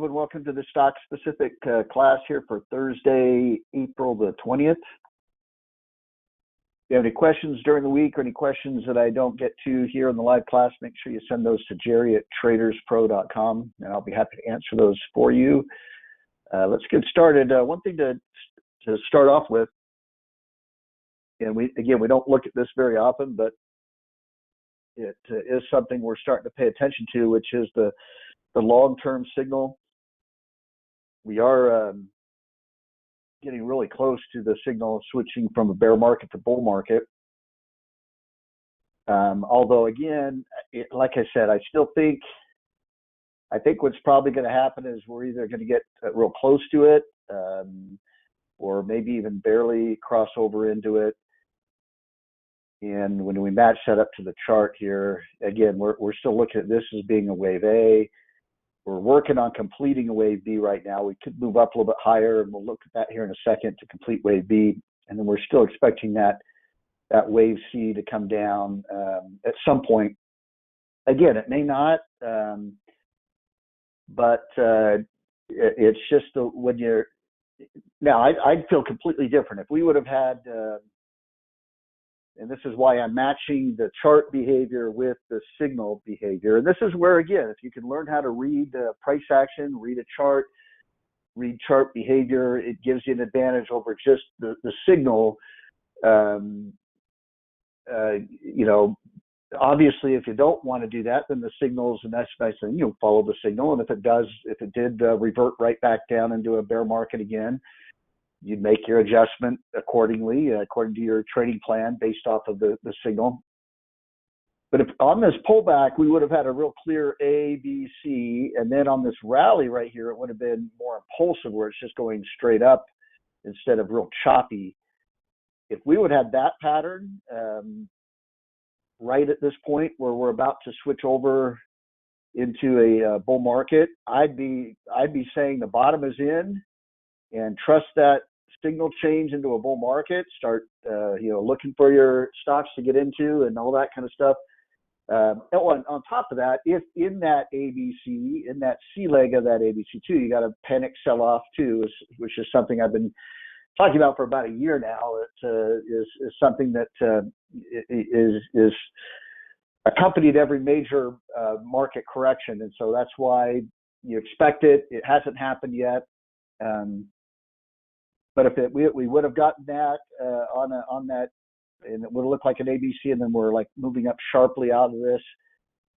and welcome to the stock specific class here for Thursday, April the 20th. If you have any questions during the week or any questions that I don't get to here in the live class, make sure you send those to Jerry at TradersPro.com, and I'll be happy to answer those for you. Let's get started. One thing to start off with, and we don't look at this very often, but it is something we're starting to pay attention to, which is the long-term signal. We are getting really close to the signal switching from a bear market to bull market. Although again, like I said, I think what's probably going to happen is we're either going to get real close to it, or maybe even barely cross over into it. And when we match that up to the chart here, again, we're still looking at this as being a wave A. We're working on completing a wave B right now. We could move up a little bit higher, and we'll look at that here in a second to complete wave B. And then we're still expecting that wave C to come down at some point. Again, it may not, but it's just when you're now. I'd feel completely different if we would have had. And this is why I'm matching the chart behavior with the signal behavior. And this is where, again, if you can learn how to read price action, read a chart, read chart behavior, it gives you an advantage over just the signal. Obviously, if you don't want to do that, then the signals, and that's nice, and follow the signal. And if it did revert right back down into a bear market again, you'd make your adjustment accordingly, according to your trading plan based off of the signal. But if on this pullback, we would have had a real clear A, B, C, and then on this rally right here, it would have been more impulsive where it's just going straight up instead of real choppy. If we would have that pattern right at this point where we're about to switch over into a bull market, I'd be saying the bottom is in, and trust that signal change into a bull market. Start, looking for your stocks to get into and all that kind of stuff. On top of that, if in that ABC, in that C leg of that ABC2, you got a panic sell-off too, which is something I've been talking about for about a year now. It is something that is accompanied every major market correction, and so that's why you expect it. It hasn't happened yet. But if we would have gotten that on that, and it would have looked like an ABC, and then we're like moving up sharply out of this,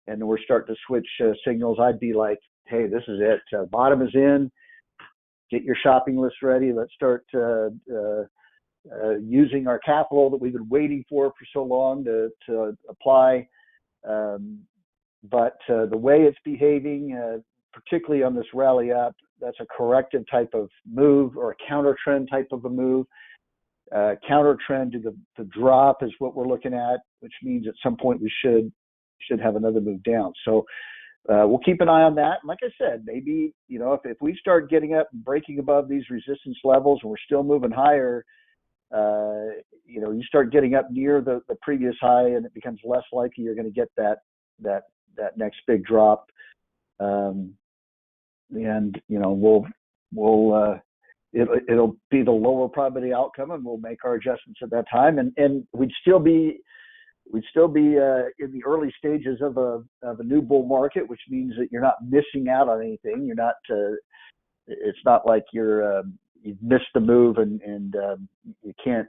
and we're starting to switch signals, I'd be like, hey, this is it. Bottom is in. Get your shopping list ready. Let's start using our capital that we've been waiting for so long to apply. But the way it's behaving, particularly on this rally up, that's a corrective type of move or a counter trend type of a move. Counter trend to the drop is what we're looking at, which means at some point we should have another move down. So we'll keep an eye on that. And like I said, maybe if we start getting up and breaking above these resistance levels and we're still moving higher, you start getting up near the previous high, and it becomes less likely you're going to get that next big drop. And it'll be the lower probability outcome, and we'll make our adjustments at that time. And we'd still be in the early stages of a new bull market, which means that you're not missing out on anything. You're not. It's not like you've missed the move and you can't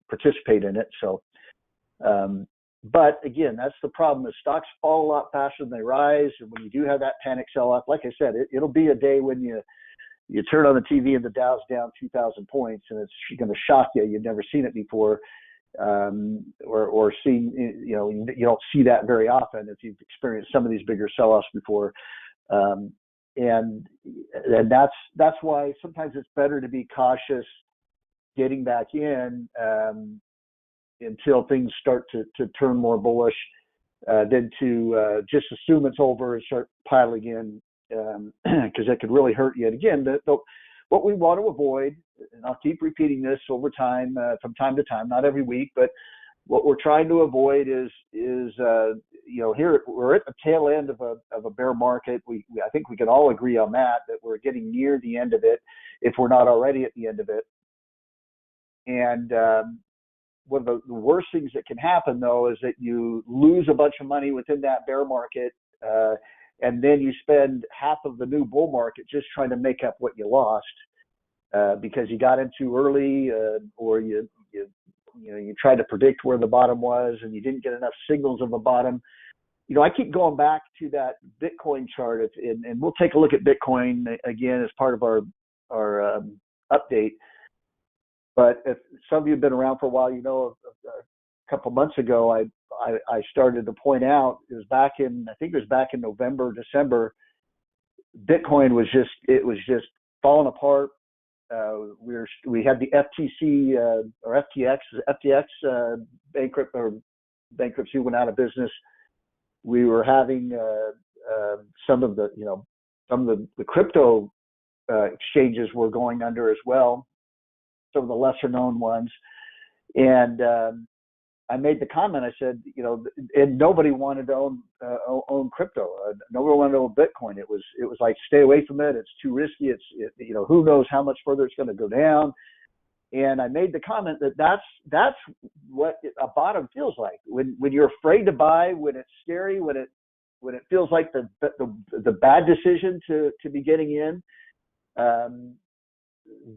participate in it. So. But again, that's the problem. The stocks fall a lot faster than they rise. And when you do have that panic sell-off, like I said, it'll be a day when you turn on the TV and the Dow's down 2,000 points, and it's going to shock you. You've never seen it before, or seen. You don't see that very often if you've experienced some of these bigger sell-offs before. And that's why sometimes it's better to be cautious getting back in. Until things start to turn more bullish, than to just assume it's over and start piling in, because that could really hurt you. And again, what we want to avoid, and I'll keep repeating this over time, from time to time, not every week, but what we're trying to avoid is here we're at the tail end of a bear market. I think we can all agree on that we're getting near the end of it, if we're not already at the end of it. And one of the worst things that can happen, though, is that you lose a bunch of money within that bear market, and then you spend half of the new bull market just trying to make up what you lost because you got in too early, or you tried to predict where the bottom was and you didn't get enough signals of a bottom. I keep going back to that Bitcoin chart, and we'll take a look at Bitcoin again as part of our update. But if some of you have been around for a while, a couple months ago, I started to point out, it was back in November, December, Bitcoin was just falling apart. We had the FTC or FTX bankruptcy, went out of business. We were having some of the crypto exchanges were going under as well, some of the lesser known ones. And I made the comment, I said, and nobody wanted to own crypto. Nobody wanted to own Bitcoin. It was like, stay away from it. It's too risky. Who knows how much further it's going to go down. And I made the comment that's what a bottom feels like. When you're afraid to buy, when it's scary, when it feels like the bad decision to be getting in,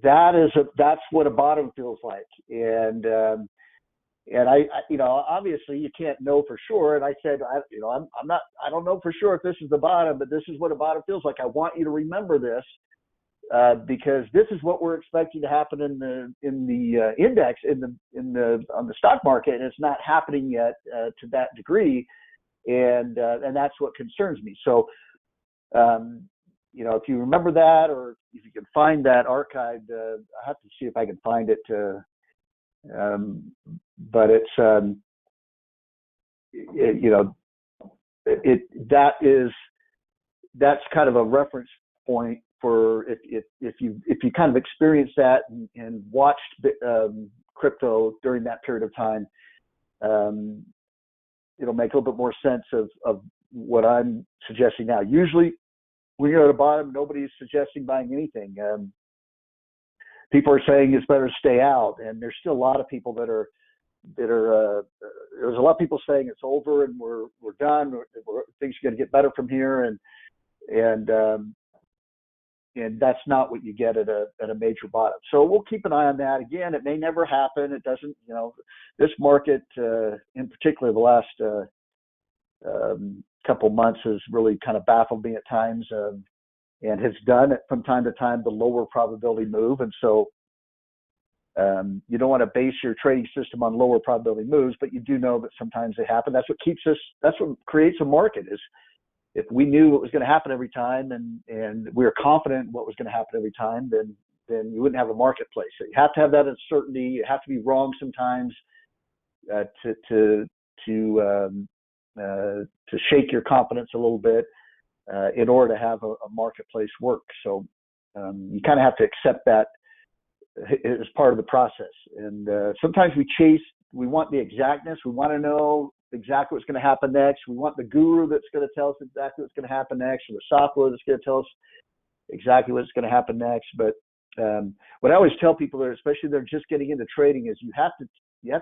that's what a bottom feels like. And I obviously you can't know for sure. And I said, I don't know for sure if this is the bottom, but this is what a bottom feels like. I want you to remember this, because this is what we're expecting to happen in the index, on the stock market, and it's not happening yet to that degree. And that's what concerns me. So, if you remember that, or if you can find that archived, I have to see if I can find it. But it's that's kind of a reference point for if you kind of experienced that and watched crypto during that period of time, it'll make a little bit more sense of what I'm suggesting now. Usually, when you're at the bottom, nobody's suggesting buying anything. People are saying it's better to stay out, and there's still a lot of people that are there's a lot of people saying it's over and we're done. Things are going to get better from here, and that's not what you get at a major bottom. So we'll keep an eye on that. Again, it may never happen. It doesn't. This market, in particular, the last couple months has really kind of baffled me at times, and has done it from time to time, the lower probability move. And so you don't want to base your trading system on lower probability moves, but you do know that sometimes they happen. That's what creates a market. Is if we knew what was going to happen every time, and we were confident in what was going to happen every time, then you wouldn't have a marketplace. So you have to have that uncertainty. You have to be wrong sometimes to shake your confidence a little bit in order to have a marketplace work. So you kind of have to accept that as part of the process. And sometimes we want the exactness. We want to know exactly what's going to happen next. We want the guru that's going to tell us exactly what's going to happen next, or the software that's going to tell us exactly what's going to happen next. But what I always tell people, especially if they're just getting into trading, is you have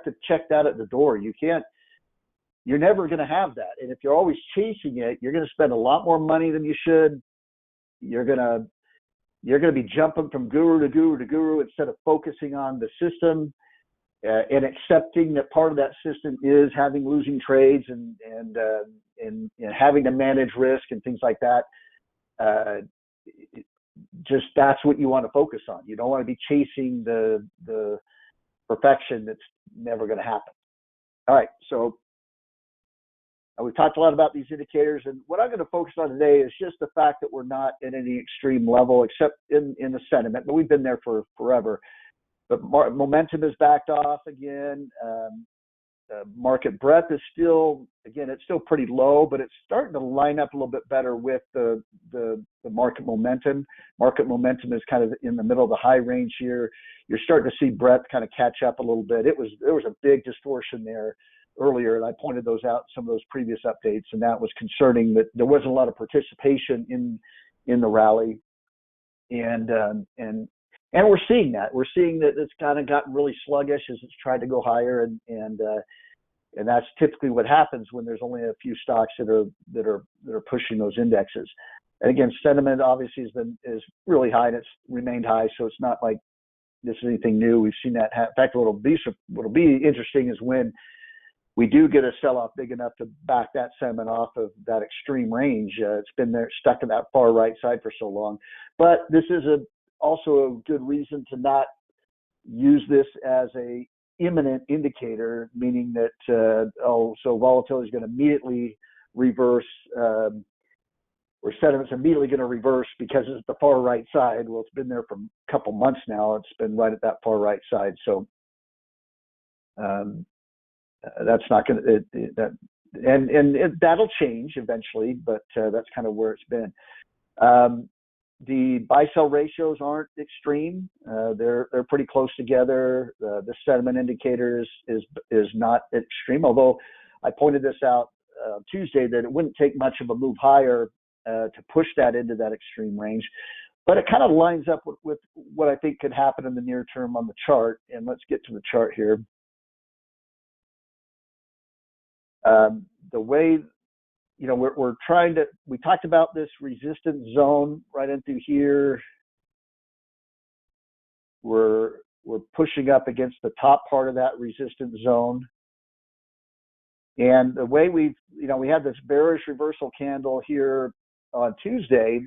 to check that at the door. You're never going to have that. And if you're always chasing it, you're going to spend a lot more money than you should. You're going to be jumping from guru to guru to guru instead of focusing on the system and accepting that part of that system is having losing trades and having to manage risk and things like that. Just that's what you want to focus on. You don't want to be chasing the perfection that's never going to happen. All right, so we've talked a lot about these indicators, and what I'm going to focus on today is just the fact that we're not at any extreme level, except in the sentiment, but we've been there for forever. But momentum has backed off again. Market breadth is still pretty low, but it's starting to line up a little bit better with the market momentum. Market momentum is kind of in the middle of the high range here. You're starting to see breadth kind of catch up a little bit. There was a big distortion there earlier, and I pointed those out in some of those previous updates, and that was concerning that there wasn't a lot of participation in the rally, and we're seeing that. We're seeing that it's kind of gotten really sluggish as it's tried to go higher, and that's typically what happens when there's only a few stocks that are pushing those indexes. And again, sentiment obviously is really high, and it's remained high, so it's not like this is anything new. We've seen that. In fact, what'll be interesting is when we do get a sell-off big enough to back that sentiment off of that extreme range. It's been there stuck in that far right side for so long. But this is also a good reason to not use this as a imminent indicator, meaning that so volatility is going to immediately reverse, or sentiment's immediately going to reverse because it's the far right side. Well, it's been there for a couple months now. It's been right at that far right side. So that's not going to that'll change eventually, but that's kind of where it's been. The buy-sell ratios aren't extreme. They're pretty close together. The sentiment indicator is not extreme, although I pointed this out Tuesday that it wouldn't take much of a move higher to push that into that extreme range. But it kind of lines up with what I think could happen in the near term on the chart. And let's get to the chart here. The way, we're trying to, we talked about this resistance zone right into here. We're pushing up against the top part of that resistance zone. And the way we had this bearish reversal candle here on Tuesday,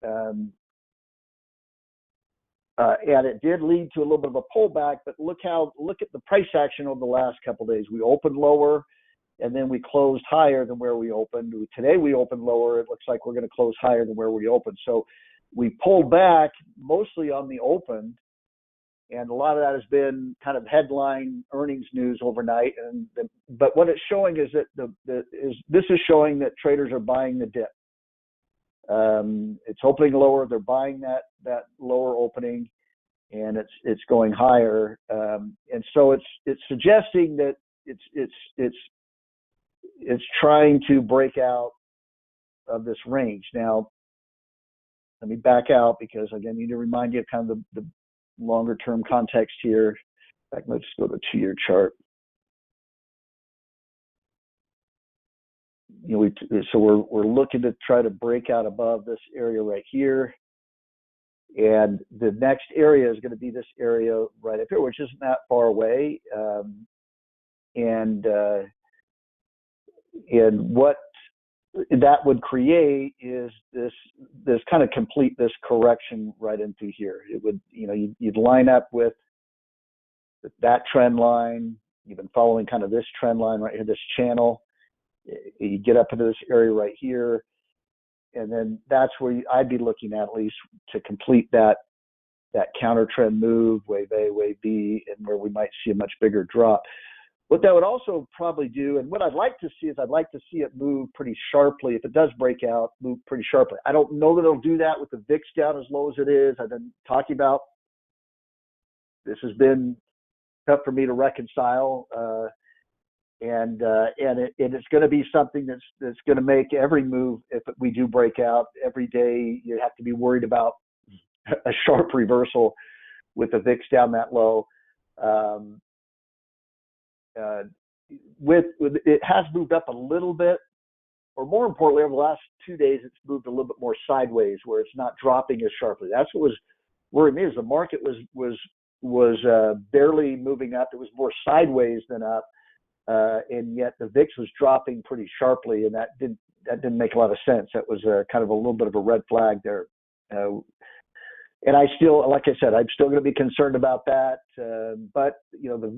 and it did lead to a little bit of a pullback, but look at the price action over the last couple of days. We opened lower, and then we closed higher than where we opened. Today we opened lower. It looks like we're going to close higher than where we opened. So we pulled back mostly on the open, and a lot of that has been kind of headline earnings news overnight. But what it's showing is that this is showing that traders are buying the dip. It's opening lower. They're buying that lower opening, and it's going higher. And so it's suggesting that it's trying to break out of this range. Now, let me back out because again, I need to remind you of kind of the longer term context here. In fact, let's go to the 2-year chart. So we're looking to try to break out above this area right here, and the next area is going to be this area right up here, which isn't that far away. And what that would create is this kind of complete this correction right into here. It would, you'd line up with that trend line. You've been following kind of this trend line right here, this channel. You get up into this area right here, and then that's where I'd be looking at least to complete that counter trend move, wave A, wave B, and where we might see a much bigger drop. What that would also probably do, and what I'd like to see is I'd like to see it move pretty sharply. If it does break out, move pretty sharply. I don't know that it'll do that with the VIX down as low as it is. I've been talking about this has been tough for me to reconcile, and it's going to be something that's going to make every move. If we do break out every day, you have to be worried about a sharp reversal with the VIX down that low. It has moved up a little bit, or more importantly, over the last 2 days, it's moved a little bit more sideways, where it's not dropping as sharply. That's what was worrying me, is the market was barely moving up. It was more sideways than up, and yet the VIX was dropping pretty sharply, and that didn't make a lot of sense. That was kind of a little bit of a red flag there. And I still, like I said, I'm still going to be concerned about that. But the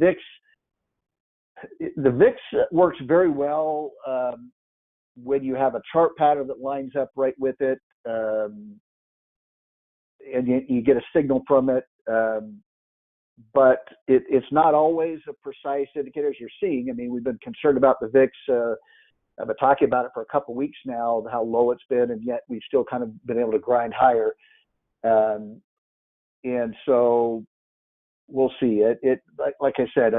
VIX works very well when you have a chart pattern that lines up right with it, and you get a signal from it. But it's not always a precise indicator, as you're seeing. I mean, we've been concerned about the VIX. I've been talking about it for a couple of weeks now, how low it's been, and yet we've still kind of been able to grind higher. And so we'll see. Like I said,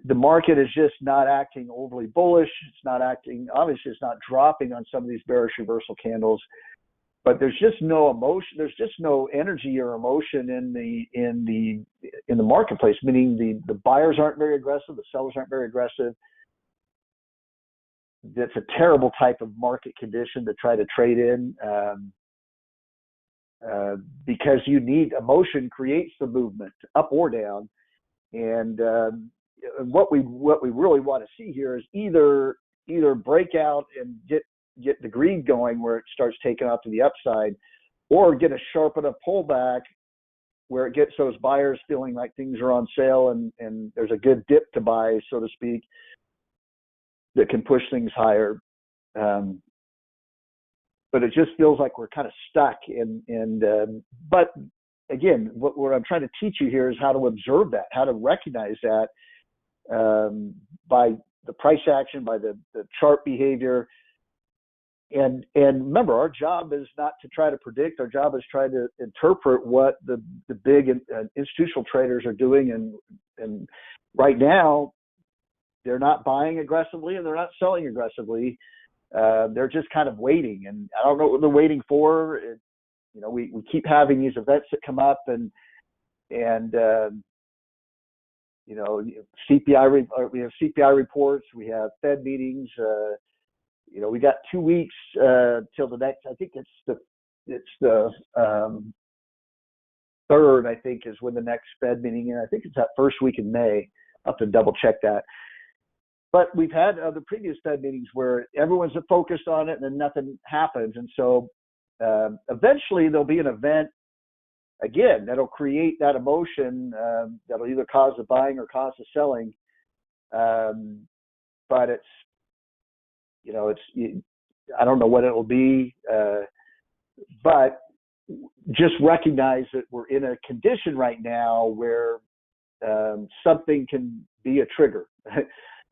the market is just not acting overly bullish. It's not acting, obviously it's not dropping on some of these bearish reversal candles, but there's just no emotion. There's just no energy or emotion in the marketplace, meaning the buyers aren't very aggressive. The sellers aren't very aggressive. That's a terrible type of market condition to try to trade in, because you need emotion creates the movement up or down. And what we really want to see here is either break out and get the green going where it starts taking off to the upside, or get a sharp enough pullback where it gets those buyers feeling like things are on sale and there's a good dip to buy, so to speak, that can push things higher. But it just feels like we're kind of stuck. But again, what I'm trying to teach you here is how to observe that, how to recognize that by the price action, by the chart behavior. And remember, our job is not to try to predict. Our job is try to interpret what the big institutional traders are doing. And right now, they're not buying aggressively and they're not selling aggressively. They're just kind of waiting. And I don't know what they're waiting for. We keep having these events that come up and CPI. We have CPI reports. We have Fed meetings. We got 2 weeks till the next. I think it's the third. I think is when the next Fed meeting is. I think it's that first week in May. I'll have to double check that. But we've had other previous Fed meetings where everyone's focused on it and then nothing happens. And so eventually there'll be an event again that'll create that emotion that'll either cause the buying or cause the selling. But it's I don't know what it'll be, but just recognize that we're in a condition right now where something can be a trigger.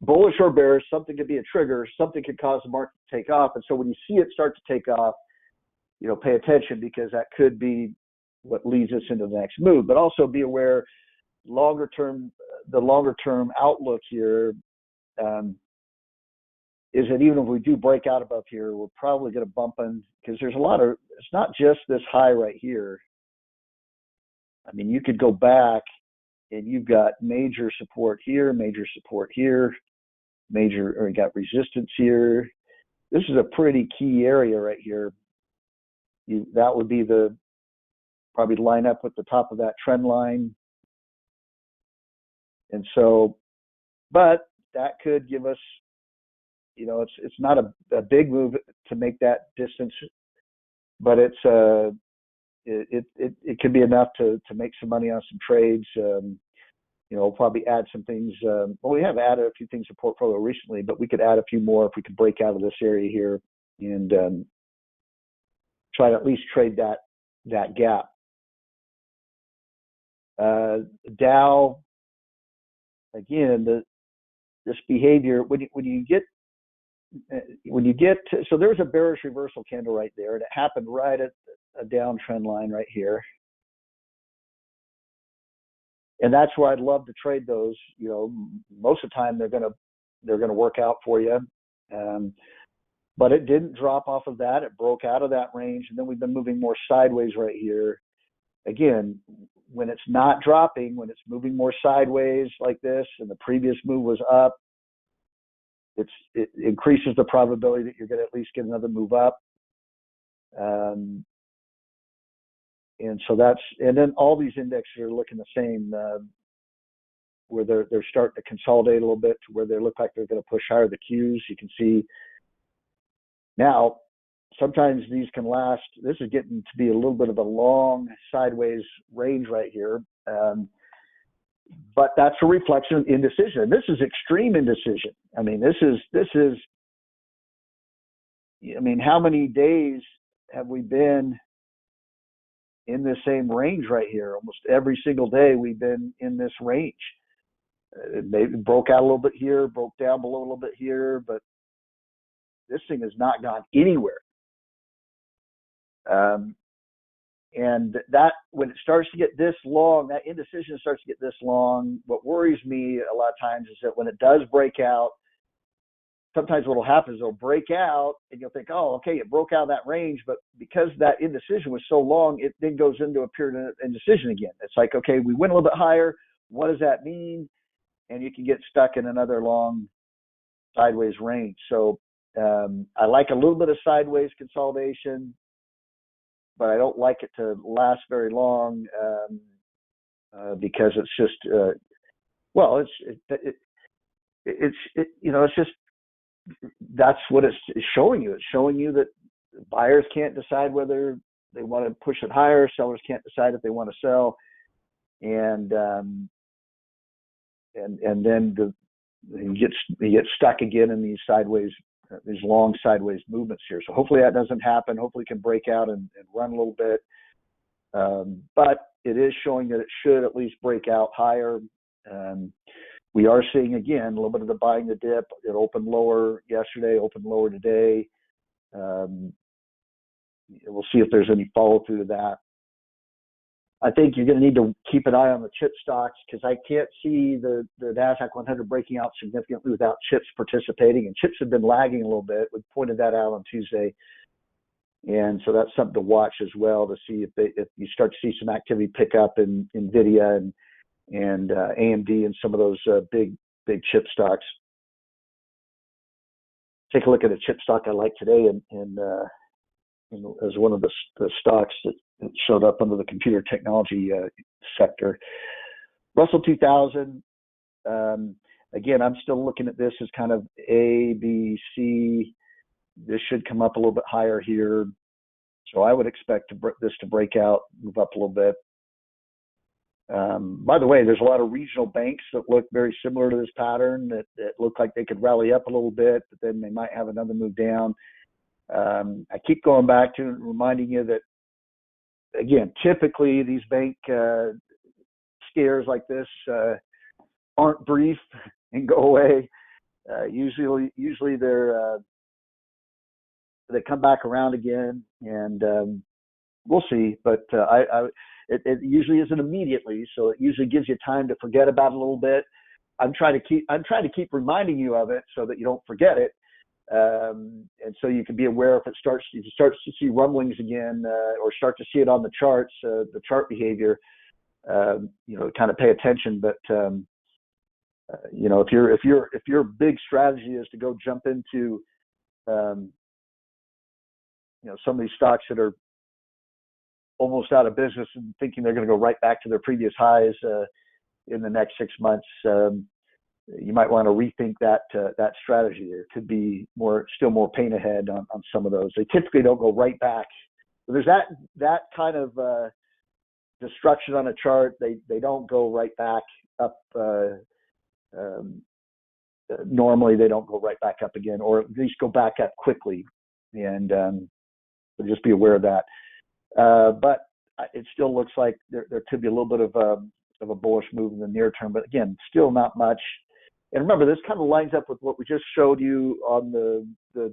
Bullish or bearish, something could be a trigger. Something could cause the market to take off. And so when you see it start to take off, pay attention, because that could be what leads us into the next move. But also be aware, the longer term outlook here is that even if we do break out above here, we're probably going to bump in, because there's it's not just this high right here. I mean, you could go back and you've got major support here, you got resistance here. This is a pretty key area right here. That would be probably line up with the top of that trend line. And so, but that could give us, it's not a big move to make that distance, but it could be enough to make some money on some trades. We'll probably add some things. We have added a few things to portfolio recently, but we could add a few more if we could break out of this area here and try to at least trade that gap. Dow, again, this behavior when you get to, so there's a bearish reversal candle right there, and it happened right at a downtrend line right here. And that's where I'd love to trade those. Most of the time they're gonna work out for you. But it didn't drop off of that. It broke out of that range, and then we've been moving more sideways right here. Again, when it's not dropping, when it's moving more sideways like this, and the previous move was up, it increases the probability that you're going to at least get another move up. And so and then all these indexes are looking the same, where they're starting to consolidate a little bit to where they look like they're going to push higher. The Qs, you can see now, sometimes these can last. This is getting to be a little bit of a long sideways range right here. But that's a reflection of indecision. This is extreme indecision. I mean, how many days have we been in the same range right here? Almost every single day we've been in this range. It maybe broke out a little bit here, broke down below a little bit here, but this thing has not gone anywhere. and that when it starts to get this long, that indecision starts to get this long. What worries me a lot of times is that when it does break out, sometimes what will happen is it'll break out and you'll think, oh, okay, it broke out of that range. But because that indecision was so long, it then goes into a period of indecision again. It's like, okay, we went a little bit higher. What does that mean? And you can get stuck in another long sideways range. So I like a little bit of sideways consolidation, but I don't like it to last very long because it's just, it's just, that's what it's showing you. It's showing you that buyers can't decide whether they want to push it higher. Sellers can't decide if they want to sell. And then you get stuck again in these sideways, these long sideways movements here. So hopefully that doesn't happen. Hopefully it can break out and run a little bit. But it is showing that it should at least break out higher. We are seeing, again, a little bit of the buying the dip. It opened lower yesterday, opened lower today. We'll see if there's any follow through to that. I think you're going to need to keep an eye on the chip stocks because I can't see the NASDAQ 100 breaking out significantly without chips participating. And chips have been lagging a little bit. We pointed that out on Tuesday. And so that's something to watch as well to see if you start to see some activity pick up in NVIDIA and AMD and some of those big chip stocks. Take a look at a chip stock I like today as one of the stocks that showed up under the computer technology sector. Russell 2000, again, I'm still looking at this as kind of A, B, C. This should come up a little bit higher here. So I would expect this to break out, move up a little bit. By the way, there's a lot of regional banks that look very similar to this pattern that look like they could rally up a little bit, but then they might have another move down. I keep going back to reminding you that, again, typically these bank scares like this aren't brief and go away. Usually they come back around again, and we'll see. But it usually isn't immediately, so it usually gives you time to forget about it a little bit. I'm trying to keep reminding you of it so that you don't forget it. And so you can be aware if you start to see rumblings again, or start to see it on the charts, the chart behavior, kind of pay attention. But if your big strategy is to go jump into some of these stocks that are almost out of business and thinking they're going to go right back to their previous highs in the next 6 months, you might want to rethink that strategy. There could be still more pain ahead on some of those. They typically don't go right back. So there's that kind of destruction on a chart. They don't go right back up. Normally they don't go right back up again, or at least go back up quickly. And so just be aware of that. But it still looks like there could be a little bit of a bullish move in the near term. But again, still not much. And remember, this kind of lines up with what we just showed you on the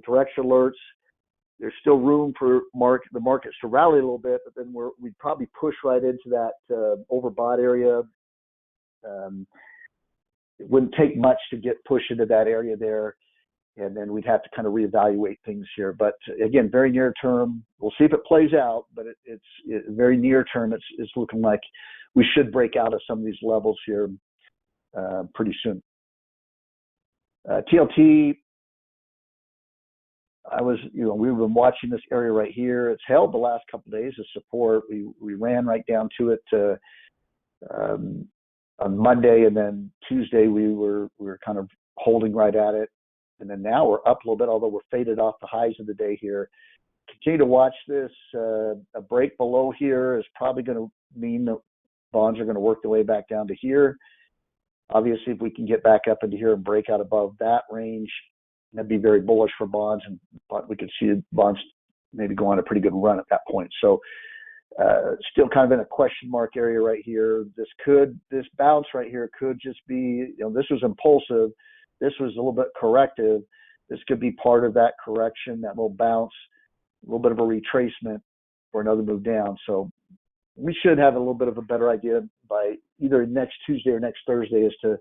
direction alerts. There's still room for the markets to rally a little bit, but then we'd probably push right into that overbought area. It wouldn't take much to get pushed into that area there, and then we'd have to kind of reevaluate things here. But again, very near term, we'll see if it plays out, but it's very near term. It's looking like we should break out of some of these levels here pretty soon. TLT, we've been watching this area right here. It's held the last couple of days as support. We ran right down to it on Monday, and then Tuesday we were kind of holding right at it, and then now we're up a little bit, although we're faded off the highs of the day here. Continue to watch this. A break below here is probably going to mean that bonds are going to work their way back down to here. Obviously, if we can get back up into here and break out above that range, that'd be very bullish for bonds, and we could see bonds maybe go on a pretty good run at that point. So still kind of in a question mark area right here. This bounce right here could just be, this was impulsive. This was a little bit corrective. This could be part of that correction, that little bounce, a little bit of a retracement for another move down. So we should have a little bit of a better idea by either next Tuesday or next Thursday as to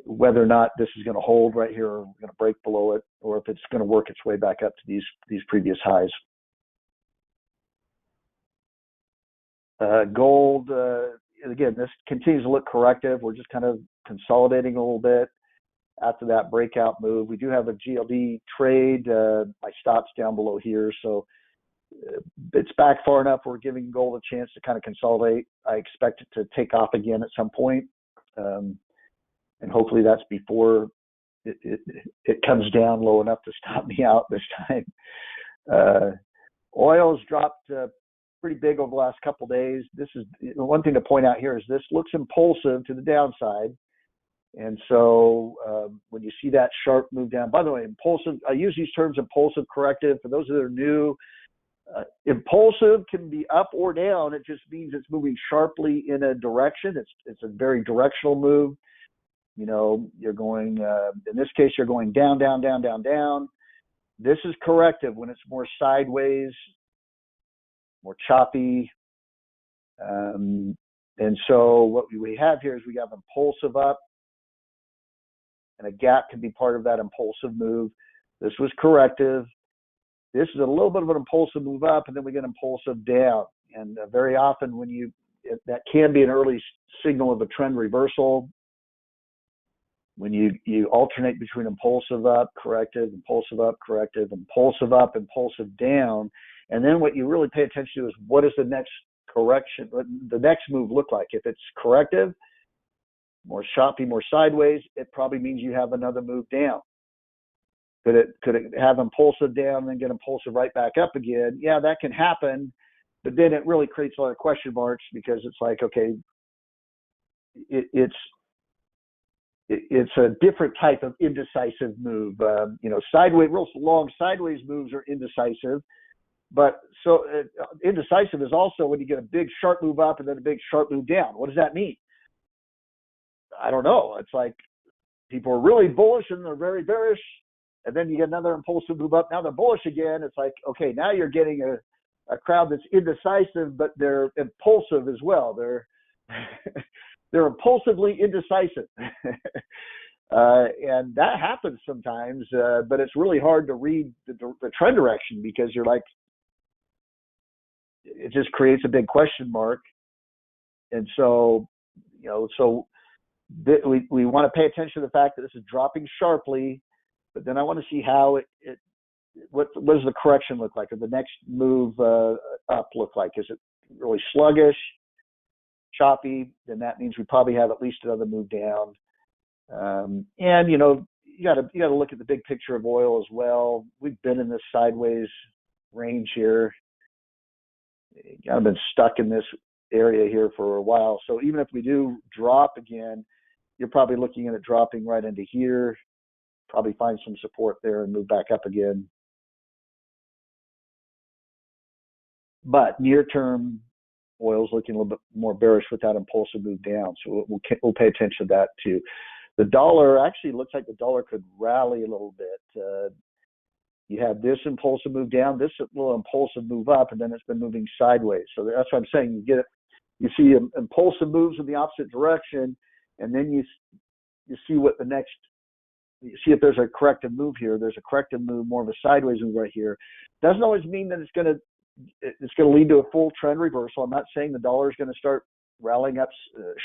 whether or not this is going to hold right here, or going to break below it, or if it's going to work its way back up to these previous highs. Gold, again, this continues to look corrective. We're just kind of consolidating a little bit after that breakout move. We do have a GLD trade. My stop's down below here, so it's back far enough. We're giving gold a chance to kind of consolidate. I expect it to take off again at some point, and hopefully that's before it comes down low enough to stop me out this time. Oil's dropped pretty big over the last couple of days. This is one thing to point out here is this looks impulsive to the downside. And so when you see that sharp move down, by the way, impulsive, I use these terms impulsive, corrective. For those that are new, impulsive can be up or down. It just means it's moving sharply in a direction. It's a very directional move. You know, you're going, in this case, you're going down, down, down, down, down. This is corrective when it's more sideways, more choppy. And so what we have here is we have impulsive up, and a gap can be part of that impulsive move. This was corrective. This is a little bit of an impulsive move up, and then we get impulsive down. And very often when that can be an early signal of a trend reversal. When you alternate between impulsive up, corrective, impulsive up, corrective, impulsive up, impulsive down. And then what you really pay attention to is what is the next correction, the next move look like. If it's corrective, more choppy, more sideways, it probably means you have another move down. Could it have impulsive down and then get impulsive right back up again? Yeah, that can happen, but then it really creates a lot of question marks, because it's like, okay, it's a different type of indecisive move. Sideways, real long sideways moves are indecisive. But so indecisive is also when you get a big sharp move up and then a big sharp move down. What does that mean? I don't know. It's like people are really bullish and they're very bearish, and then you get another impulsive move up. Now they're bullish again. It's like, okay, now you're getting a crowd that's indecisive, but they're impulsive as well. They're they're impulsively indecisive. And that happens sometimes, but it's really hard to read the trend direction, because you're like, it just creates a big question mark. And so, we want to pay attention to the fact that this is dropping sharply, but then I want to see how what does the correction look like, or the next move up look like? Is it really sluggish, choppy? Then that means we probably have at least another move down. And you got to look at the big picture of oil as well. We've been in this sideways range here. I've been stuck in this area here for a while. So even if we do drop again, you're probably looking at it dropping right into here, probably find some support there and move back up again. But near term, oil's looking a little bit more bearish with that impulsive move down. So we'll pay attention to that too. The dollar actually looks like the dollar could rally a little bit. You have this impulsive move down, this little impulsive move up, and then it's been moving sideways. So that's what I'm saying. You see impulsive moves in the opposite direction, and then you see you see if there's a corrective move here. There's a corrective move, more of a sideways move right here. Doesn't always mean that it's going to lead to a full trend reversal. I'm not saying the dollar is going to start rallying up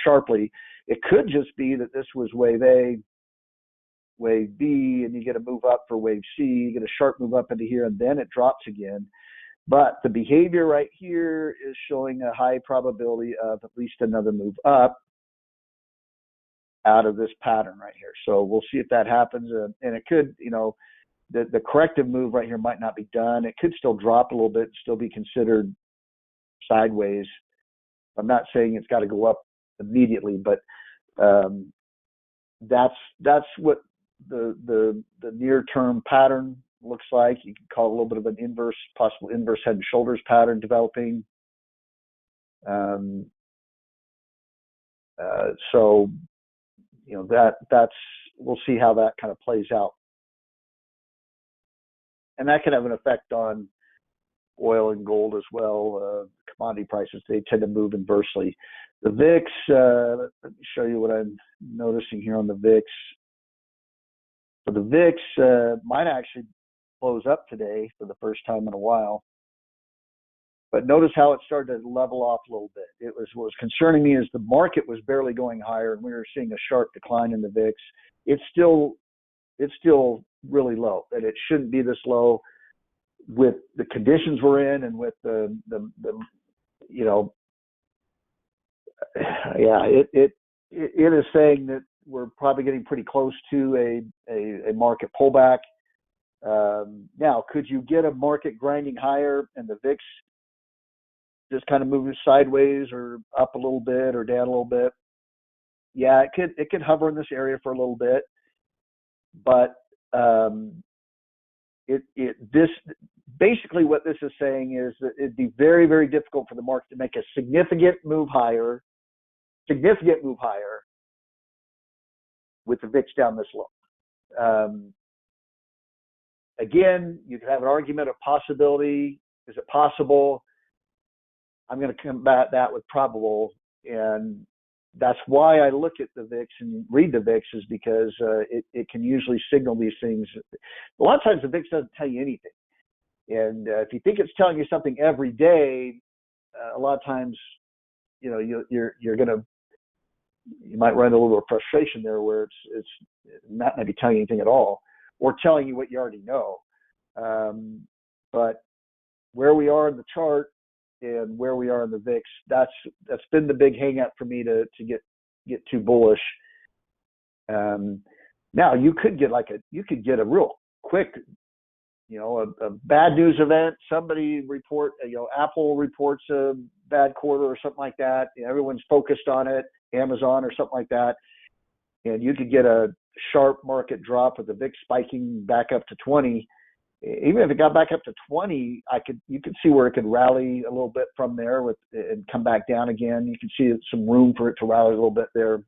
sharply. It could just be that this was wave A, wave B, and you get a move up for wave C, you get a sharp move up into here, and then it drops again. But the behavior right here is showing a high probability of at least another move up out of this pattern right here. So we'll see if that happens. And it could, the corrective move right here might not be done. It could still drop a little bit, still be considered sideways. I'm not saying it's got to go up immediately, but that's what the near term pattern looks like. You can call it a little bit of an possible inverse head and shoulders pattern developing. So that's we'll see how that kind of plays out, and that can have an effect on oil and gold as well, commodity prices. They tend to move inversely. The VIX, let me show you what I'm noticing here on the VIX. So the VIX might actually close up today for the first time in a while. But notice how it started to level off a little bit. What was concerning me is the market was barely going higher, and we were seeing a sharp decline in the VIX. It's still really low, and it shouldn't be this low with the conditions we're in and with the it is saying that we're probably getting pretty close to a market pullback. Now, could you get a market grinding higher and the VIX just kind of moving sideways or up a little bit or down a little bit? Yeah, it could hover in this area for a little bit, but this basically what this is saying is that it'd be very, very difficult for the market to make a significant move higher with the VIX down this low. Again, you could have an argument of possibility. Is it possible? I'm going to combat that with probable, and that's why I look at the VIX and read the VIX, is because it can usually signal these things. A lot of times the VIX doesn't tell you anything, and if you think it's telling you something every day, a lot of times, you might run into a little bit of frustration there, where it's not maybe telling you anything at all, or telling you what you already know. But where we are in the chart and where we are in the VIX, that's been the big hang up for me to get too bullish. Now you could get a real quick, a bad news event. Somebody Apple reports a bad quarter or something like that. Everyone's focused on it, Amazon or something like that, and you could get a sharp market drop with the VIX spiking back up to 20. Even if it got back up to 20, you could see where it could rally a little bit from there and come back down again. You can see some room for it to rally a little bit there.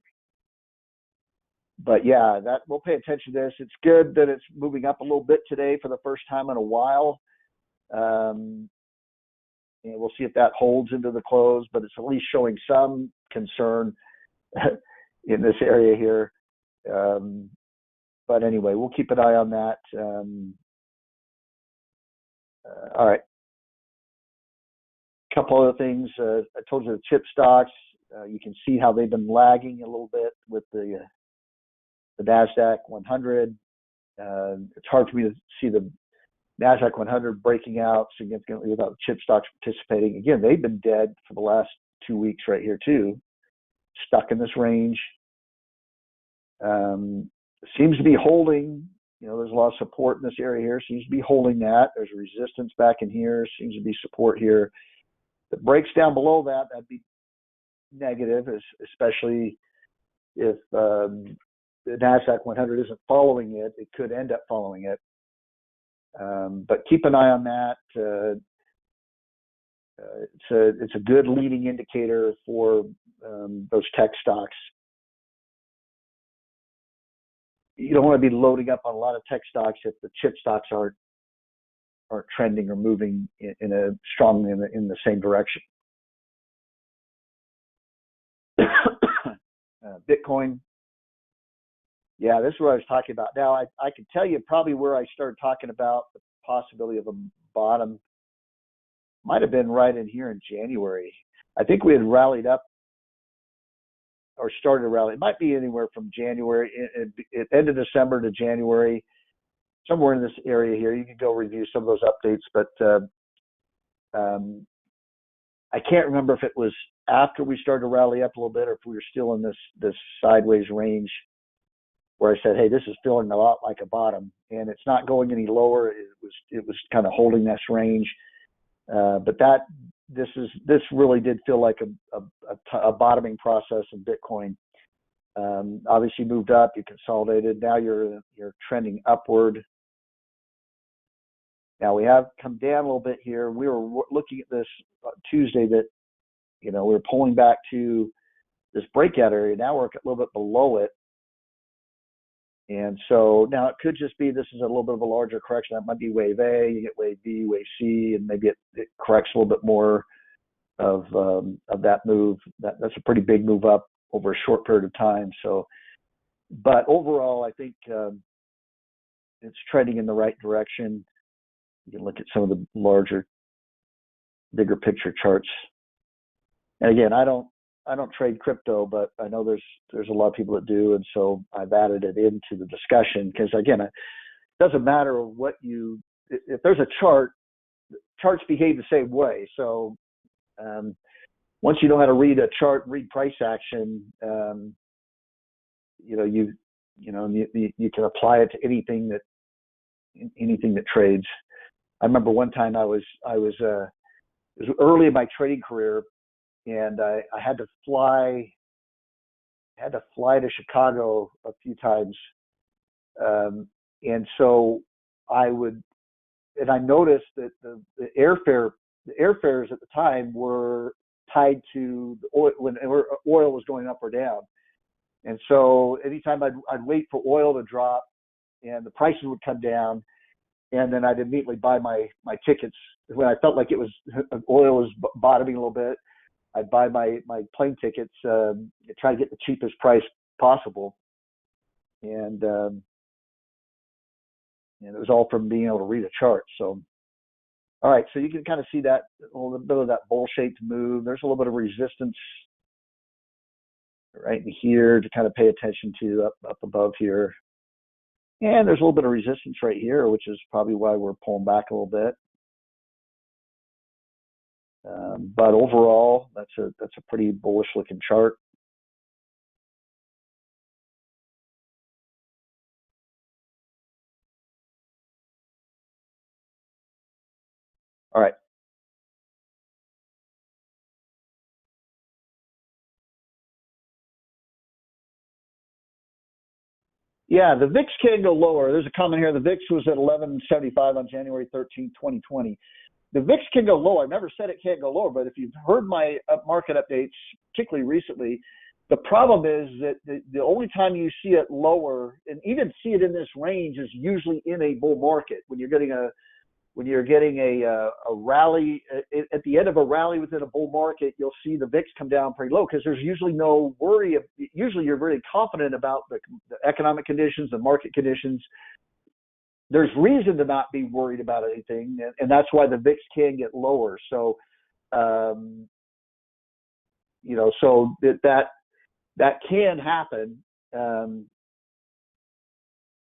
But yeah, we'll pay attention to this. It's good that it's moving up a little bit today for the first time in a while. And we'll see if that holds into the close, but it's at least showing some concern in this area here. But anyway, we'll keep an eye on that. All right. A couple other things. I told you the chip stocks. You can see how they've been lagging a little bit with the NASDAQ 100. It's hard for me to see the NASDAQ 100 breaking out significantly without the chip stocks participating. Again, they've been dead for the last 2 weeks right here too, stuck in this range. Seems to be holding. There's a lot of support in this area here. Seems to be holding that. There's resistance back in here. Seems to be support here. If it breaks down below that, that'd be negative, especially if the NASDAQ 100 isn't following it. It could end up following it. But keep an eye on that. It's a good leading indicator for those tech stocks. You don't want to be loading up on a lot of tech stocks if the chip stocks aren't trending or moving strongly in the same direction. Bitcoin. Yeah, this is what I was talking about. Now, I can tell you probably where I started talking about the possibility of a bottom. Might have been right in here in January. I think we had rallied up or started to rally. It might be anywhere from January, end of December to January, somewhere in this area here. You can go review some of those updates, but I can't remember if it was after we started to rally up a little bit or if we were still in this sideways range where I said, hey, this is feeling a lot like a bottom, and it's not going any lower. It was kind of holding this range, but this really did feel like a bottoming process in Bitcoin. Obviously moved up, you consolidated. Now you're trending upward. Now we have come down a little bit here. We were looking at this Tuesday that we were pulling back to this breakout area. Now we're a little bit below it. And so now it could just be this is a little bit of a larger correction. That might be wave A, you get wave B, wave C, and maybe it corrects a little bit more. that move. That's a pretty big move up over a short period of time. So, but overall, I think it's trending in the right direction. You can look at some of the larger, bigger picture charts. And again, I don't trade crypto, but I know there's a lot of people that do, and so I've added it into the discussion because again, it doesn't matter what if there's a chart, charts behave the same way. So once you know how to read a chart, read price action, you can apply it to anything that trades. I remember one time it was early in my trading career, and I had to fly to Chicago a few times, and so I noticed that the airfares at the time were tied to the oil, when oil was going up or down. And so anytime I'd wait for oil to drop and the prices would come down, and then I'd immediately buy my tickets. When I felt like oil was bottoming a little bit, I'd buy my plane tickets, try to get the cheapest price possible. And it was all from being able to read a chart. So, all right, so you can kind of see that a little bit of that bowl-shaped move. There's a little bit of resistance right in here to kind of pay attention to up above here. And there's a little bit of resistance right here, which is probably why we're pulling back a little bit. But overall, that's a pretty bullish looking chart. All right. Yeah, the VIX can go lower. There's a comment here. The VIX was at 1175 on January 13, 2020. The VIX can go lower. I never said it can't go lower, but if you've heard my market updates, particularly recently, the problem is that the only time you see it lower, and even see it in this range, is usually in a bull market when you're getting a rally at the end of a rally within a bull market. You'll see the VIX come down pretty low because there's usually no worry. Usually you're very confident about the economic conditions, the market conditions. There's reason to not be worried about anything, and that's why the VIX can get lower. So, so that can happen,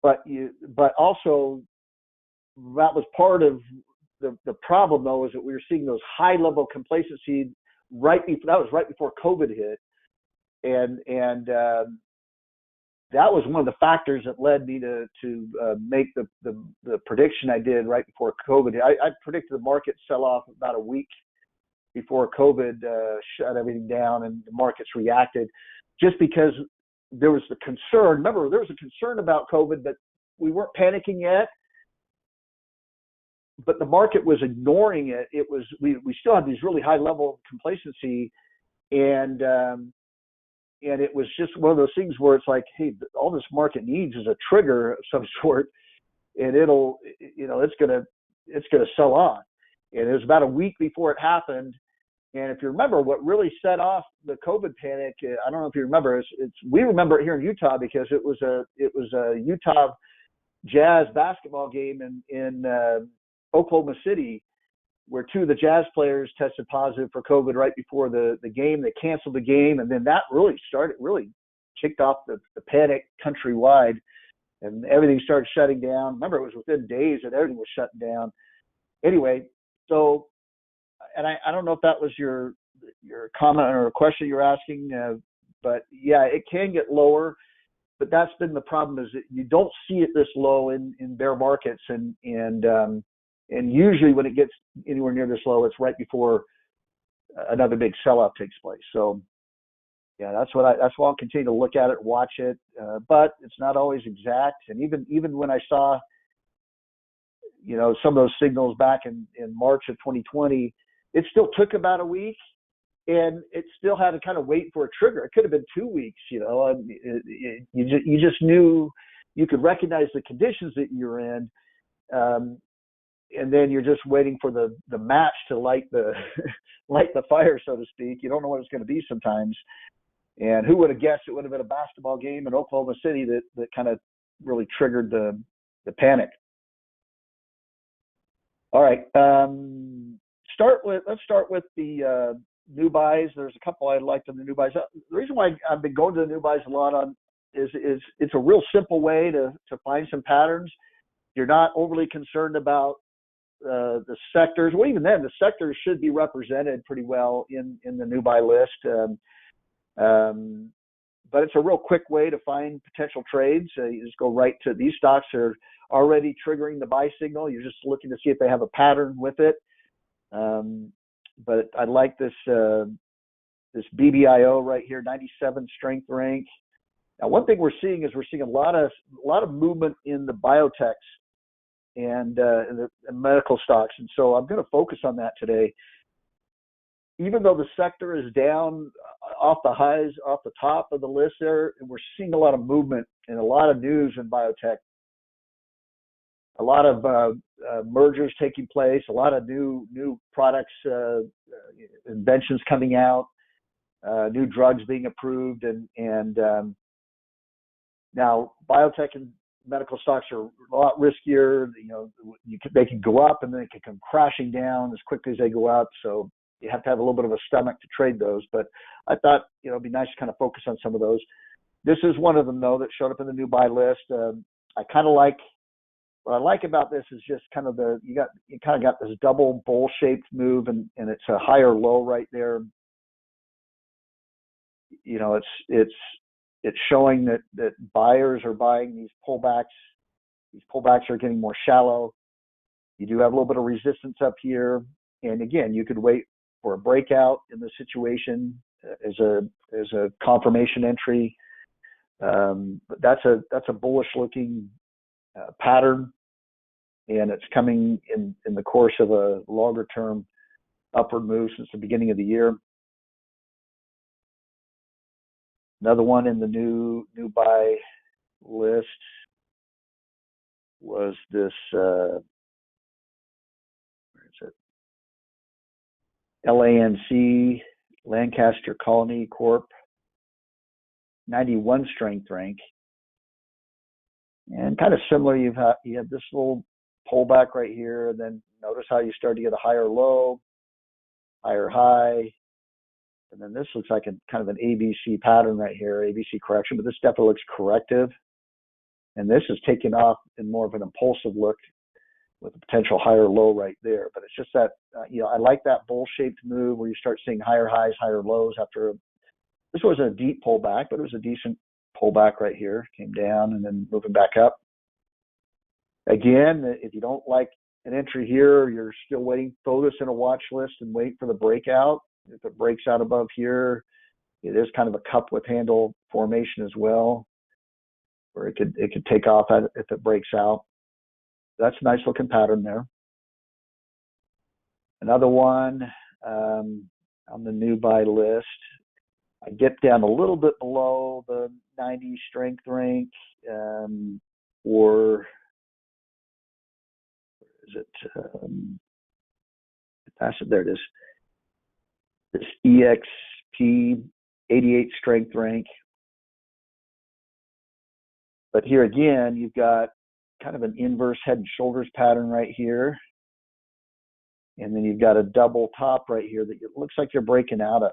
but also that was part of the problem, though, is that we were seeing those high level complacency right before COVID hit, and that was one of the factors that led me to make the prediction I did right before COVID. I predicted the market sell off about a week before COVID shut everything down, and the markets reacted just because there was the concern. Remember, there was a concern about COVID, but we weren't panicking yet. But the market was ignoring it. It was we still had these really high level of complacency, and it was just one of those things where it's like, hey, all this market needs is a trigger of some sort, and it's gonna sell on. And it was about a week before it happened. And if you remember, what really set off the COVID panic, I don't know if you remember, we remember it here in Utah because it was a Utah Jazz basketball game in Oklahoma City, where two of the Jazz players tested positive for COVID right before the game. They canceled the game, and then that really kicked off the panic countrywide, and everything started shutting down. Remember, it was within days that everything was shutting down. Anyway, so, and I don't know if that was your comment or a question you're asking, but yeah, it can get lower. But that's been the problem, is that you don't see it this low in bear markets, and usually when it gets anywhere near this low, it's right before another big sell-off takes place. So yeah, that's why I'll continue to look at it, watch it, but it's not always exact. And even when I saw, some of those signals back in March of 2020, it still took about a week, and it still had to kind of wait for a trigger. It could have been 2 weeks, you just knew, you could recognize the conditions that you're in. and then you're just waiting for the match to light the light the fire, so to speak. You don't know what it's going to be sometimes. And who would have guessed it would have been a basketball game in Oklahoma City that kind of really triggered the panic. All right. Let's start with the new buys. There's a couple I liked in the new buys. The reason why I've been going to the new buys a lot is it's a real simple way to find some patterns. You're not overly concerned about the sectors. Well, even then, the sectors should be represented pretty well in the new buy list. But it's a real quick way to find potential trades. You just go right to these stocks are already triggering the buy signal. You're just looking to see if they have a pattern with it. But I like this BBIO right here, 97 strength rank. Now, one thing we're seeing a lot of movement in the biotechs and the medical stocks, and so I'm going to focus on that today. Even though the sector is down off the highs, off the top of the list there, and we're seeing a lot of movement and a lot of news in biotech. A lot of mergers taking place, a lot of new products, inventions coming out, new drugs being approved, and now biotech and medical stocks are a lot riskier. They can go up and then they can come crashing down as quickly as they go up. So you have to have a little bit of a stomach to trade those. But I thought it'd be nice to kind of focus on some of those. This is one of them though that showed up in the new buy list. I kind of like. What I like about this is just kind of you kind of got this double bowl shaped move, and it's a higher low right there. It's showing that buyers are buying these pullbacks. These pullbacks are getting more shallow. You do have a little bit of resistance up here, and again, you could wait for a breakout in the situation as a confirmation entry. But that's a bullish looking pattern, and it's coming in the course of a longer term upward move since the beginning of the year. Another one in the new buy list was this where is it? LANC, Lancaster Colony Corp, 91 strength rank. And kind of similar, you have this little pullback right here, and then notice how you start to get a higher low, higher high, and then this looks like a kind of an ABC pattern right here, ABC correction, but this definitely looks corrective. And this is taking off in more of an impulsive look with a potential higher low right there. But it's just that, I like that bowl-shaped move where you start seeing higher highs, higher lows after this wasn't a deep pullback, but it was a decent pullback right here. Came down and then moving back up. Again, if you don't like an entry here, you're still waiting, throw this in a watch list and wait for the breakout. If it breaks out above here, it is kind of a cup with handle formation as well, where it could take off if it breaks out. That's a nice looking pattern there. Another one on the new buy list. I get down a little bit below the 90 strength rank, or is it? There it is. This EXP 88 strength rank. But here again, you've got kind of an inverse head and shoulders pattern right here. And then you've got a double top right here that it looks like you're breaking out of.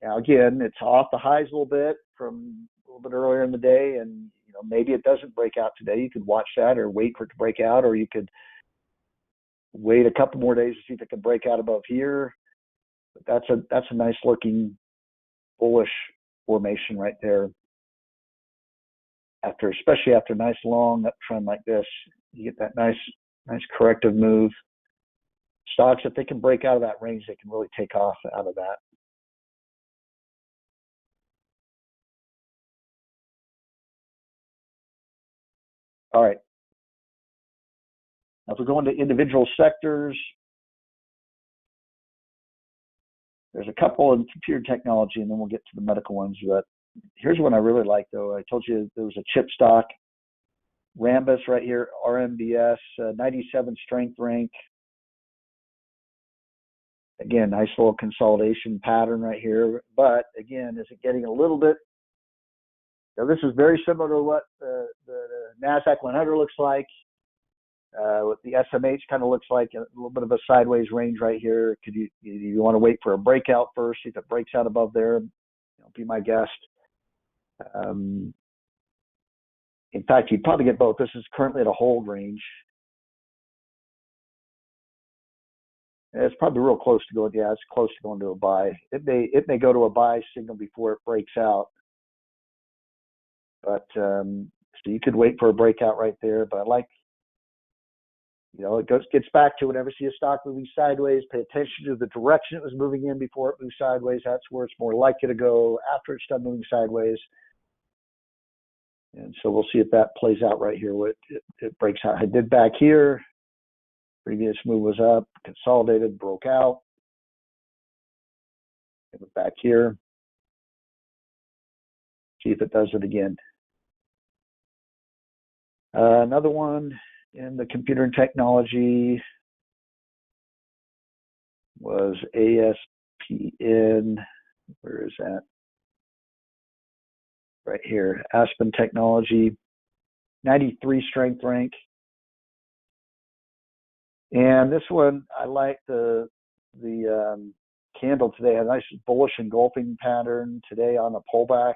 Now, again, it's off the highs a little bit from a little bit earlier in the day, and maybe it doesn't break out today. You could watch that or wait for it to break out, or you could wait a couple more days to see if it can break out above here. But that's a nice looking bullish formation right there. Especially after a nice long uptrend like this, you get that nice corrective move. Stocks, if they can break out of that range, they can really take off out of that. All right. Now, if we go into individual sectors, there's a couple in computer technology, and then we'll get to the medical ones. But here's one I really like, though. I told you there was a chip stock Rambus right here, RMBS, 97 strength rank. Again, nice little consolidation pattern right here. But again, is it getting a little bit? Now, this is very similar to what the NASDAQ 100 looks like. What the SMH kind of looks like, a little bit of a sideways range right here. Could you want to wait for a breakout first? See if it breaks out above there. Be my guest. In fact, you'd probably get both. This is currently at a hold range. It's probably real close to going. Yeah, it's close to going to a buy. It may go to a buy signal before it breaks out. But so you could wait for a breakout right there. But I like, it gets back to whenever you see a stock moving sideways, pay attention to the direction it was moving in before it moved sideways. That's where it's more likely to go after it's done moving sideways. And so we'll see if that plays out right here. It breaks out. I did back here. Previous move was up, consolidated, broke out. Back here. See if it does it again. Another one in the computer and technology was ASPN. Where is that? Right here, Aspen Technology, 93 strength rank. And this one, I like the candle today. A nice bullish engulfing pattern today on a pullback.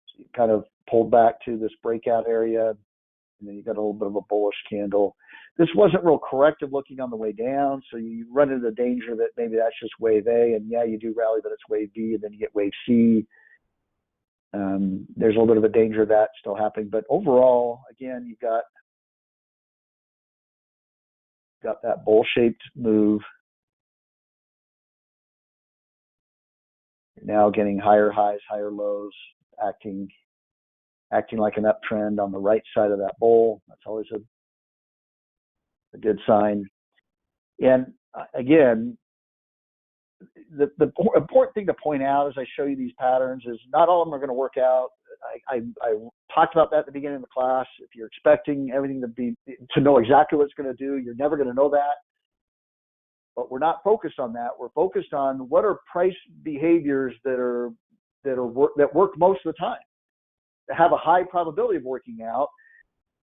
So you kind of pulled back to this breakout area, and then you got a little bit of a bullish candle. This wasn't real corrective looking on the way down, so you run into the danger that maybe that's just wave A, and yeah, you do rally, but it's wave B, and then you get wave C. There's a little bit of a danger of that still happening, but overall, again, you've got that bull-shaped move. You're now getting higher highs, higher lows, acting like an uptrend on the right side of that bull. That's always a good sign. And again, the important thing to point out as I show you these patterns is not all of them are going to work out. I talked about that at the beginning of the class. If you're expecting everything to know exactly what it's going to do, you're never going to know that. But we're not focused on that. We're focused on what are price behaviors that work most of the time, that have a high probability of working out.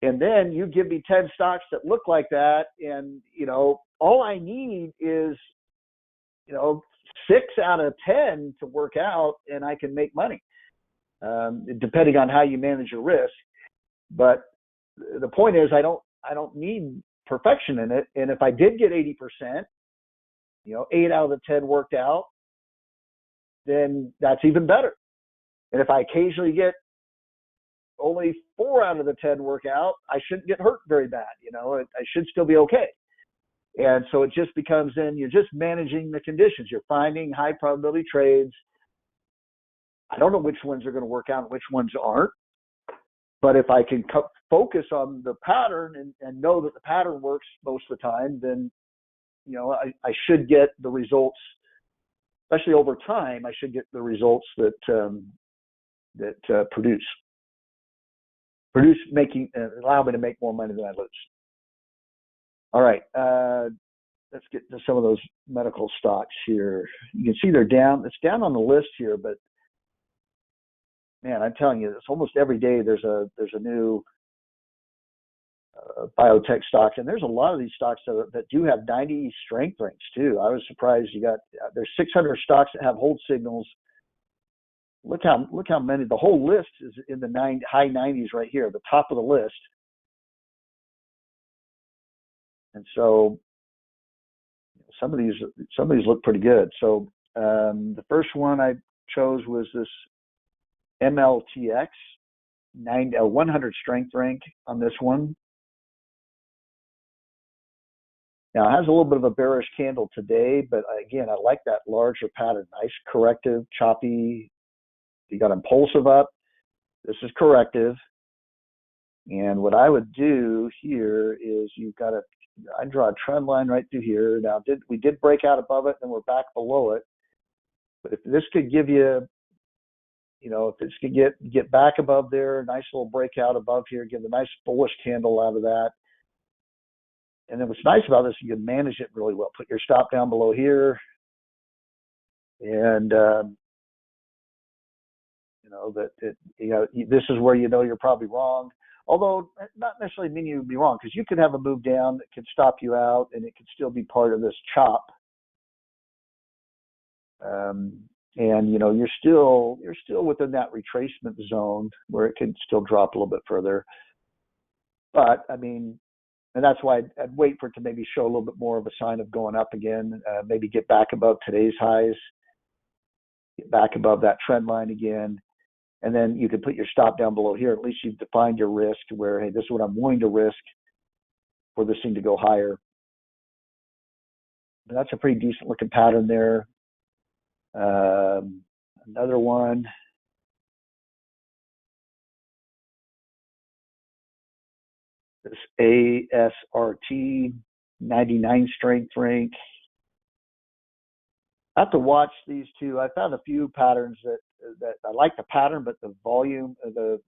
And then you give me 10 stocks that look like that, and all I need is 6 out of 10 to work out, and I can make money, depending on how you manage your risk. But the point is, I don't need perfection in it. And if I did get 80%, 8 out of the 10 worked out, then that's even better. And if I occasionally get only 4 out of the 10 work out, I shouldn't get hurt very bad. I should still be okay. And so it just becomes you're just managing the conditions. You're finding high probability trades. I don't know which ones are going to work out and which ones aren't. But if I can focus on the pattern and know that the pattern works most of the time, then, I should get the results, especially over time. I should get the results that produce allow me to make more money than I lose. All right, let's get to some of those medical stocks here. You can see they're down. It's down on the list here, but man, I'm telling you, it's almost every day there's a new biotech stock, and there's a lot of these stocks that do have 90 strength ranks too. I was surprised there's 600 stocks that have hold signals. Look how many. The whole list is in the high 90s right here, the top of the list. And so some of these look pretty good. So the first one I chose was this MLTX, 100 strength rank on this one. Now, it has a little bit of a bearish candle today, but again, I like that larger pattern. Nice corrective, choppy. You got impulsive up. This is corrective. And what I would do here is I draw a trend line right through here. Now, we did break out above it, and we're back below it. But if this could give you if it's going to get back above there, nice little breakout above here, get a nice bullish candle out of that. And then what's nice about this, you can manage it really well. Put your stop down below here, and this is where you're probably wrong. Although not necessarily mean you'd be wrong, because you could have a move down that could stop you out, and it could still be part of this chop. And you're still within that retracement zone where it could still drop a little bit further. But I mean, and that's why I'd wait for it to maybe show a little bit more of a sign of going up again. Maybe get back above today's highs, get back above that trend line again, and then you could put your stop down below here. At least you've defined your risk where, hey, this is what I'm willing to risk for this thing to go higher. But that's a pretty decent looking pattern there. Another one. This ASRT 99 strength rank. I have to watch these two. I found a few patterns that I like the pattern, but the volume, the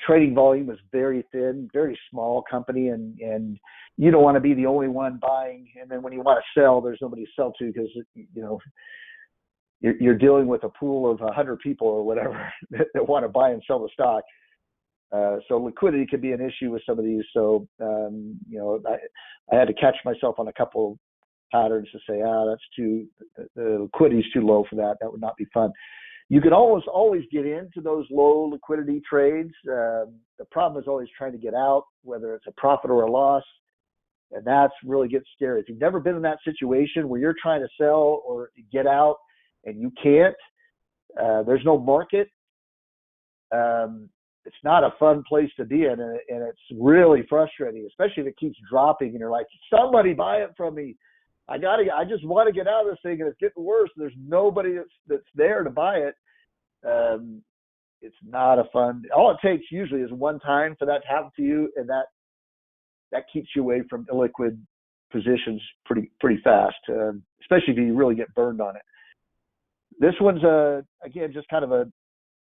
trading volume is very thin, very small company, and you don't want to be the only one buying. And then when you want to sell, there's nobody to sell to, because you're dealing with a pool of 100 people or whatever that want to buy and sell the stock. So liquidity could be an issue with some of these. So I had to catch myself on a couple patterns to say, the liquidity is too low for that. That would not be fun. You can always get into those low liquidity trades. The problem is always trying to get out, whether it's a profit or a loss. And that's really gets scary. If you've never been in that situation where you're trying to sell or get out and you can't, there's no market. It's not a fun place to be in, and it's really frustrating, especially if it keeps dropping and you're like, somebody buy it from me. I just want to get out of this thing, and it's getting worse. There's nobody that's there to buy it. It's not a fun. All it takes usually is one time for that to happen to you, and that keeps you away from illiquid positions pretty fast, especially if you really get burned on it. This one's again just kind of a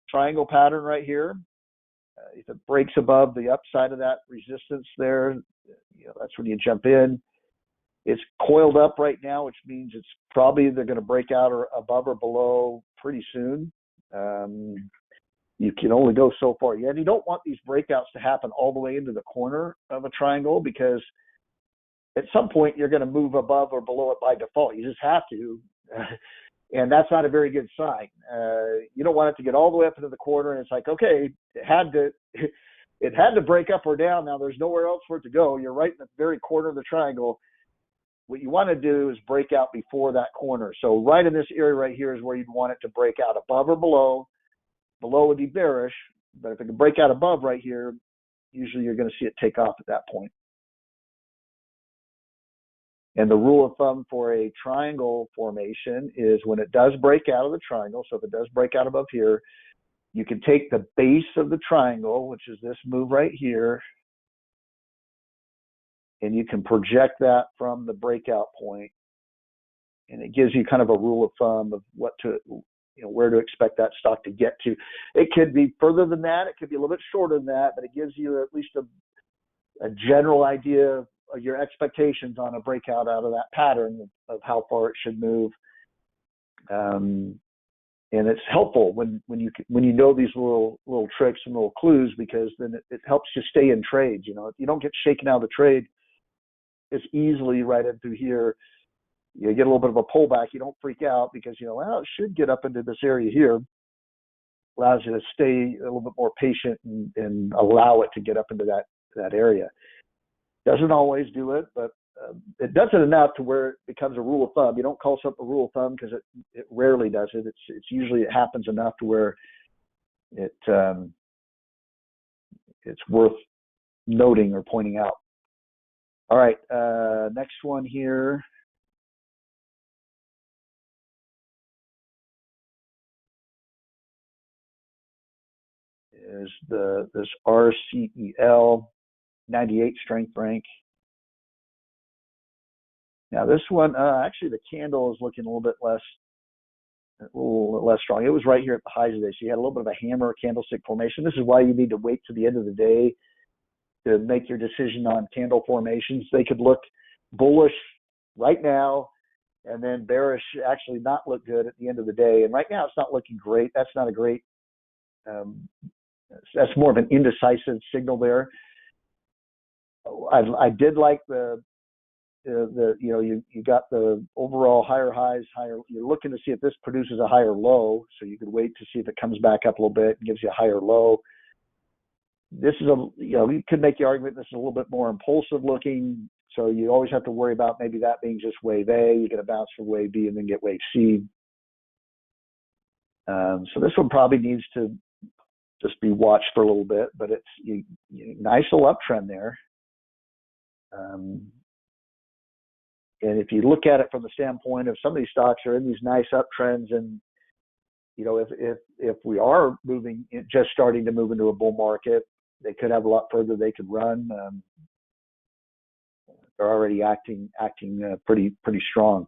triangle pattern right here. If it breaks above the upside of that resistance there, that's when you jump in. It's coiled up right now, which means it's probably either going to break out or above or below pretty soon. You can only go so far. And you don't want these breakouts to happen all the way into the corner of a triangle, because at some point you're going to move above or below it by default. You just have to. And that's not a very good sign. You don't want it to get all the way up into the corner, and it's like, okay, it had to break up or down. Now there's nowhere else for it to go. You're right in the very corner of the triangle. What you want to do is break out before that corner. So right in this area right here is where you'd want it to break out above or below. Below would be bearish, but if it can break out above right here, usually you're going to see it take off at that point. And the rule of thumb for a triangle formation is when it does break out of the triangle, so if it does break out above here, you can take the base of the triangle, which is this move right here, and you can project that from the breakout point. And it gives you kind of a rule of thumb of where to expect that stock to get to. It could be further than that. It could be a little bit shorter than that, but it gives you at least a general idea of your expectations on a breakout out of that pattern of how far it should move. And it's helpful when you know these little tricks and little clues, because then it helps you stay in trades. If you don't get shaken out of the trade as easily right into here, you get a little bit of a pullback. You don't freak out because it should get up into this area here. Allows you to stay a little bit more patient and allow it to get up into that area. Doesn't always do it, but it does it enough to where it becomes a rule of thumb. You don't call something a rule of thumb because it rarely does it. It's usually it happens enough to where it's worth noting or pointing out. All right, next one here. Is this RCEL 98 strength rank. Now this one, actually the candle is looking a little bit less a little less strong. It was right here at the highs today. So you had a little bit of a hammer candlestick formation. This is why you need to wait to the end of the day to make your decision on candle formations. They could look bullish right now and then bearish actually not look good at the end of the day. And right now it's not looking great. That's not a great, that's more of an indecisive signal there. I did like the you got the overall higher highs, you're looking to see if this produces a higher low. So you could wait to see if it comes back up a little bit and gives you a higher low. This is you could make the argument this is a little bit more impulsive looking. So you always have to worry about maybe that being just wave A. You're going to bounce for wave B and then get wave C. So this one probably needs to just be watched for a little bit, but it's nice little uptrend there. And if you look at it from the standpoint of some of these stocks are in these nice uptrends, and if we are just starting to move into a bull market, they could have a lot further they could run. They're already acting pretty strong.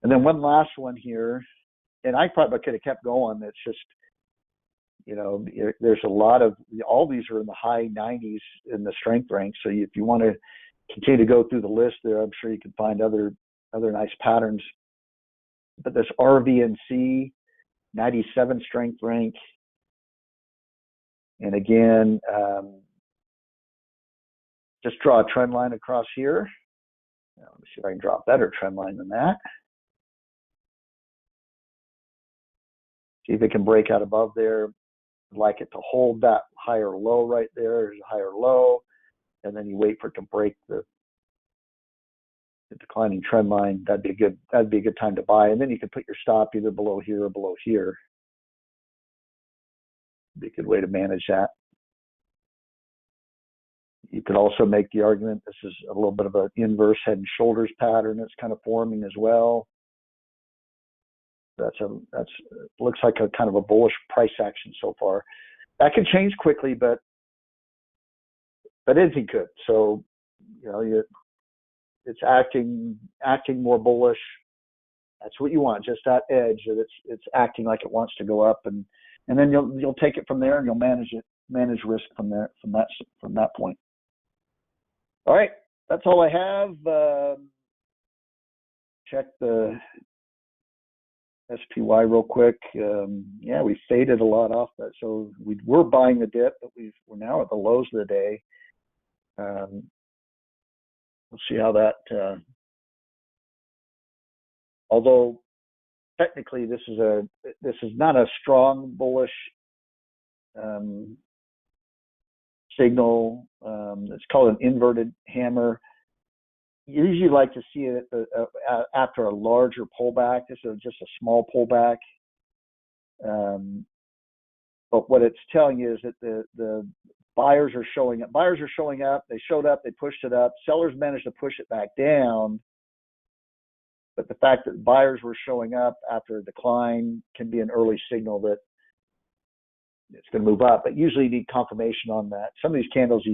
And then one last one here, and I probably could have kept going. It's just there's a lot of all these are in the high 90s in the strength rank. So if you want to continue to go through the list there, I'm sure you can find other nice patterns. But this RVNC 97 strength rank, and again, just draw a trend line across here. Let me see if I can draw a better trend line than that. See if it can break out above there. I'd like it to hold that higher low right there. There's a higher low, and then you wait for it to break the declining trend line. That'd be a good time to buy, and then you can put your stop either below here or below here. Be a good way to manage that. You could also make the argument this is a little bit of an inverse head and shoulders pattern that's kind of forming as well. That's looks like a kind of a bullish price action so far. That could change quickly, but anything could. So it's acting more bullish. That's what you want, just that edge that it's acting like it wants to go up, and then you'll take it from there, and you'll manage risk from that point. All right, that's all I have. Check the SPY real quick. Yeah, we faded a lot off that, so we were buying the dip, but we're now at the lows of the day. We'll see how that. Although technically this is not a strong bullish signal. It's called an inverted hammer. You usually like to see it after a larger pullback. This is just a small pullback. But what it's telling you is that the buyers are showing up. Buyers are showing up. They showed up. They pushed it up. Sellers managed to push it back down. But the fact that buyers were showing up after a decline can be an early signal that it's going to move up. But usually you need confirmation on that. Some of these candles,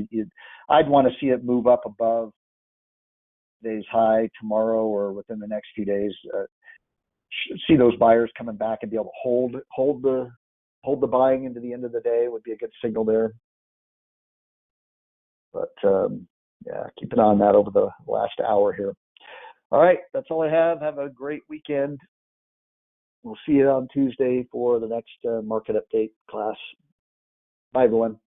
I'd want to see it move up above today's high tomorrow or within the next few days. See those buyers coming back and be able to hold the buying into the end of the day would be a good signal there. But yeah, keep an eye on that over the last hour here. All right, that's all I have. Have a great weekend. We'll see you on Tuesday for the next market update class. Bye, everyone.